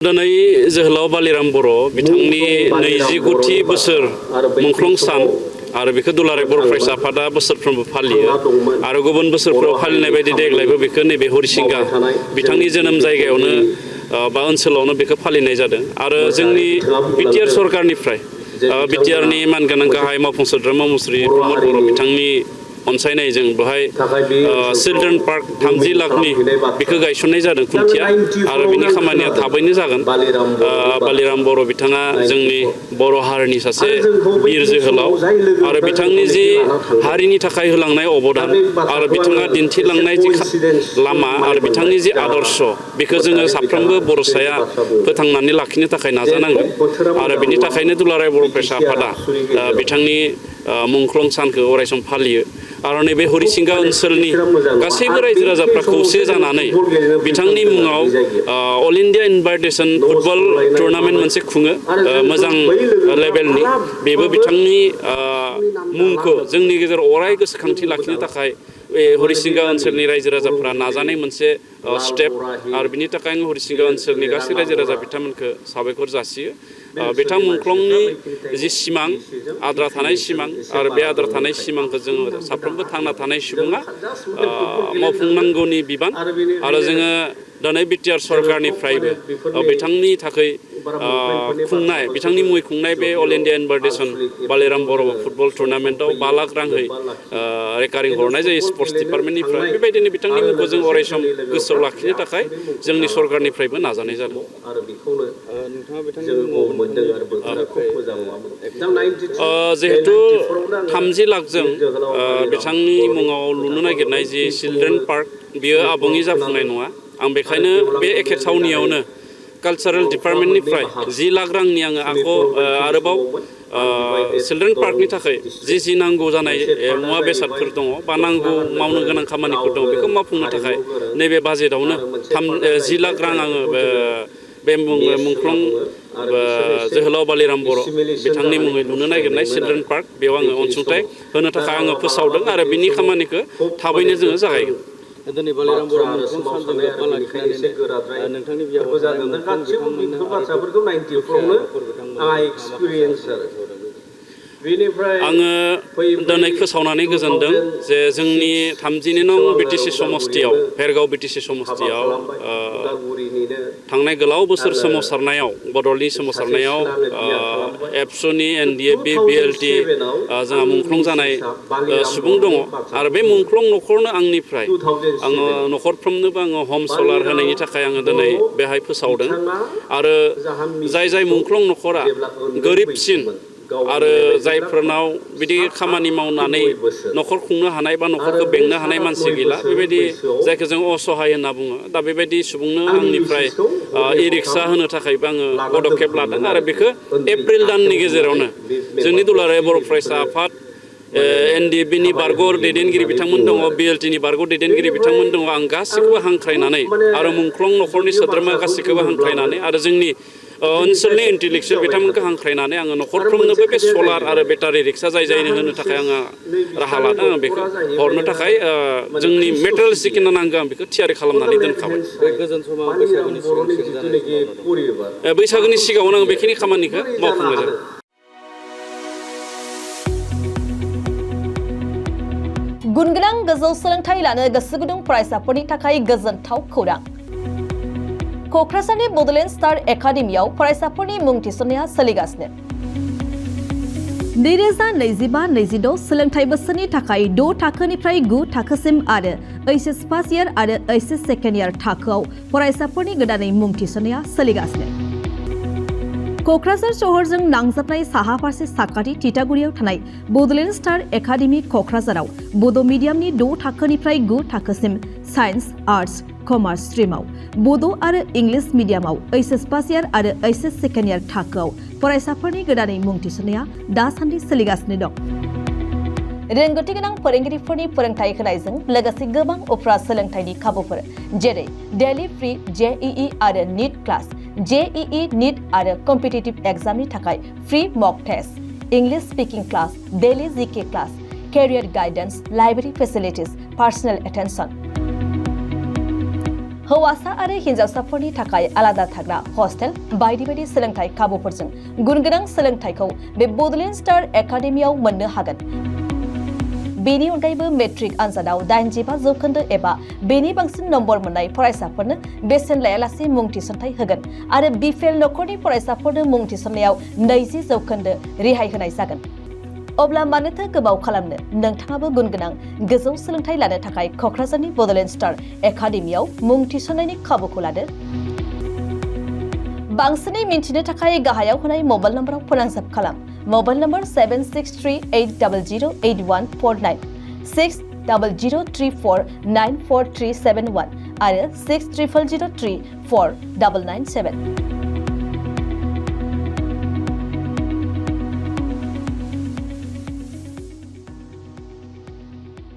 दिनै जोहोलाव बालिराम बर' बिथांनि 29थि बोसोर मुंख्लं सान आरो बेखौ दुलाराय बर' फरायसा आफादा बोसोरफ्रोमबो फालियो आरो गुबुन बोसोरफ्राव फालिनाय बायदि देग्लायबो बेखौ नैबे हरिसिंगा बिथांनि जोनोम जायगायावनो बा ओनसोलावनो बेखौ फालिनाय जादों आरो जोंनि बिटिआर सरकारनिफ्राय बिटिआरनि मानगोनां गाहाय मावफुं सोद्रोमा मुस्रि प्रमद बर' बिथांनि अनसायनायजों बेवहाय चिल्ड्रेन पार्क 30 लाखनि बेखौ गायसननाय जादों खुन्थिया आरो बिनि खामानिया थाबैनो जागोन। बालिराम बर' बिथाङा जोंनि बर' हारिनि सासे बिर जोहोलाव आरो बिथांनि जि हारिनि थाखाय होलांनाय अबदान आरो बिथाङा दिन्थिलांनाय जि लामा आरो बिथांनि जि आदर्श बेखौ जोङो साफ्रोमबो बर'साया फोथांनानै लाखिनो थाखाय नाजानांगोन आरो बिनि थाखायनो दुलाराय बर' फरायसा आफादा बिथांनि मुंख्लं सानखौ अरायसम फालियो आरो नैबे हरिसिंगा ओनसोलनि गासैबो रायजो राजाफ्रा खौसे जानानै बिथांनि मुङाव all India invitation football tournament मोनसे खुङो मोजां लेभेलनि बेबो बिथांनि मुंखौ जोंनि गेजेराव अराय गोसोखांथि लाखिनो थाखाय बे हरिसिंगा ओनसोलनि रायजो राजाफ्रा नाजानाय मोनसे स्टेप आरो बिनि थाखाय आं हरिसिंगा ओनसोलनि गासै रायजो राजा बिथांमोनखौ साबायखर जासियो। बिथां मुंख्लंनि जि सिमां आद्रा थानाय सिमां आरो बे आद्रा थानाय सिमांखौ जोङो साफ्रोमबो थांना थानाय सुबुङा मावफुंनांगौनि बिबान आरो जोङो दिनै बिटिआर सरकारनिफ्रायबो बिथांनि थाखाय खुंनाय बिथांनि मुङै खुंनाय बे अल इन्डिया इनभाइटेसन बालिराम बर' फुटबल टुर्नामेन्टआव 5 लाख राङै रेकारिं हरनाय जायो स्पर्ट्स डिपार्टमेन्टनिफ्राय बेबायदिनो बिथांनि मुंखौ जों अरायसम गोसोआव लाखिनो थाखाय जोंनि सरकारनिफ्रायबो नाजानाय जादों। जिहेतु 30 लाखजों बिथांनि मुङाव लुनो नागिरनाय जि चिल्ड्रेन पार्क बियो आबुङै जाफुंनाय नङा आं बेखायनो बे एखे थावनियावनो कालचारेल डिपार्टमेन्टनिफ्राय 10 लाख रांनि आङो आरोबाव चिल्ड्रेन पार्कनि थाखाय जि नांगौ जानाय मुवा बेसादफोर दङ बा नांगौ मावनो गोनां खामानिफोर दङ बेखौ मावफुंनो थाखाय नैबे बाजेटआवनो 10 लाख रां आङो बे मुंख्लं जोहोलाव बालिराम बर' बिथांनि मुङै लुनो नागिरनाय चिल्ड्रेन पार्क बेयाव आङो अनसुंथाइ होनो थाखाय आङो फोसावदों आरो बिनि खामानिखौ थाबैनो जोङो जागायगोन। दिनै बालिराम बर' मुंख्लं सानजों लोब्बा लाखिनानै नोंथांनि बियाव गासैबो बेफोर बाथ्राफोरखौ 90फ्रावनो आंहा एक्सपिरियेन्स आरो आङो दिनै फोसावनानै गोजोनदों जे जोंनि 32 नं बिटिसि समस्तियाव भेरगाव बिटिसि समस्तियाव थांनाय गोलाव बोसोर सोमावसारनायाव बड'लेण्डनि सोमावसारनायाव एबसुनि एनडिएफबि बिएलटि जोंहा मुंख्लं जानाय सुबुं दङ आरो बे मुंख्लं न'खरनो आंनिफ्राय आङो न'खरफ्रोमनोबो आङो हम सलार होनायनि थाखाय आङो दिनै बेहाय फोसावदों आरो जाय मुंख्लं न'खरा गोरिबसिन आरो जायफोरनाव बिदि खामानि मावनानै न'खर खुंनो हानाय बा न'खरखौ बेंनो हानाय मानसि गैला बेबायदि जायखौ जों असहाय होनना बुङो दा बेबायदि सुबुंनो आंनिफ्राय इ रिक्सा होनो थाखायबो आङो पदक्षेप लादों आरो बेखौ एप्रिल दाननि गेजेरावनो जोंनि दुलाराय बर' फरायसा आफाद एनडिएफबिनि बारग' दैदेनगिरि बिथांमोन दङ बिएलटिनि बारग' दैदेनगिरि बिथांमोन दङ आं गासैखौबो हांख्रायनानै आरो मुंख्लं न'खरनि सोद्रोमा गासैखौबो हांख्रायनानै आरो जोंनि ओनसोलनि इन्टेलेक्सुयेल बिथांमोनखौ हांख्रायनानै आङो न'खरफ्रोमनोबो बे सलार आरो बेटारि रिक्सा जायनो होनो थाखाय आङो राहा लादों आं बेखौ हरनो थाखाय जोंनि मेटेरियेल्स जिखिनि नांगौ आं बेखौ थियारि खालामनानै दोनखाबाय। बैसागोनि सिगाङावनो आं बेखिनि खामानिखौ मावफुंनाय जादों। गुनगोनां गोजौ सोलोंथाइ लानो गोसो गुदुं फरायसाफोरनि थाखाय गोजोनथाव खौरां। क'क्राझारनि बड'लेण्ड स्टार एकाडेमियाव फरायसाफोरनि मुं थिसननाया सोलिगासिनो। 2025-26 सोलोंथाइ बोसोरनि थाखाय 6 थाखोनिफ्राय 9 थाखोसिम आरो ओइचएस फार्स्ट इयार आरो ओइचएस सेकेन्ड इयार थाखोआव फरायसाफोरनि गोदानै मुं थिसननाया सोलिगासिनो। क'क्राझार सहरजों नांजाबनाय साहा फारसे साखाथि तितागुरियाव थानाय बड'लेण्ड स्टार एकाडेमि क'क्राझाराव बड' मिडियामनि 6 थाखोनिफ्राय 9 थाखोसिम साइन्स, आर्टस, कमार्स स्ट्रिमाव, बड' आरो इंलिश मिडियामाव ओइचएस फार्स्ट इयार आरो ओइचएस सेकेन्ड इयार थाखोआव फरायसाफोरनि गोदानै मुं थिसननाया दासान्दि सोलिगासिनो दं। रोंगौथि गोनां फोरोंगिरिफोरनि फोरोंथाय होनायजों लोगोसे गोबां उफ्रा सोलोंथाइनि खाबुफोर जेरै डेली फ्रि जेईई आरो नीट क्लास, जेईई नीट आरो कम्पिटिटिभ एग्जामनि थाखाय free mock test, English speaking class, daily GK class, career guidance, library facilities, personal attention. हौवासा आरो हिन्जावसाफोरनि थाखाय आलादा थाग्रा हस्टेल बायदि बायदि सोलोंथाइ खाबुफोरजों गुनगोनां सोलोंथाइखौ बे बड'लेण्ड स्टार एकाडेमियाव मोननो हागोन। बेनि अनगायैबो मेट्रिक आनजादाव 85% एबा बेनि बांसिन नम्बर मोननाय फरायसाफोरनो बेसेन लायालासे मुं थिसनथाइ होगोन आरो बिपिएल नखरनि फरायसाफोरनो मुं थिसननायाव 20% रेहाय होनाय जागोन। अब्ला मानोथो गोबाव खालामनो, नोंथाङाबो गुनगोनां गोजौ सोलोंथाइ लानो थाखाय क'क्राझारनि बड'लेण्ड स्टार एकाडेमियाव मुं थिसननायनि खाबुखौ लादो। बांसिनै मिन्थिनो थाखाय गाहायाव होनाय मबाइल नम्बराव फोनांजाब खालाम। मबाइल नम्बर 7638008149 6003494371 आरो 6000034997।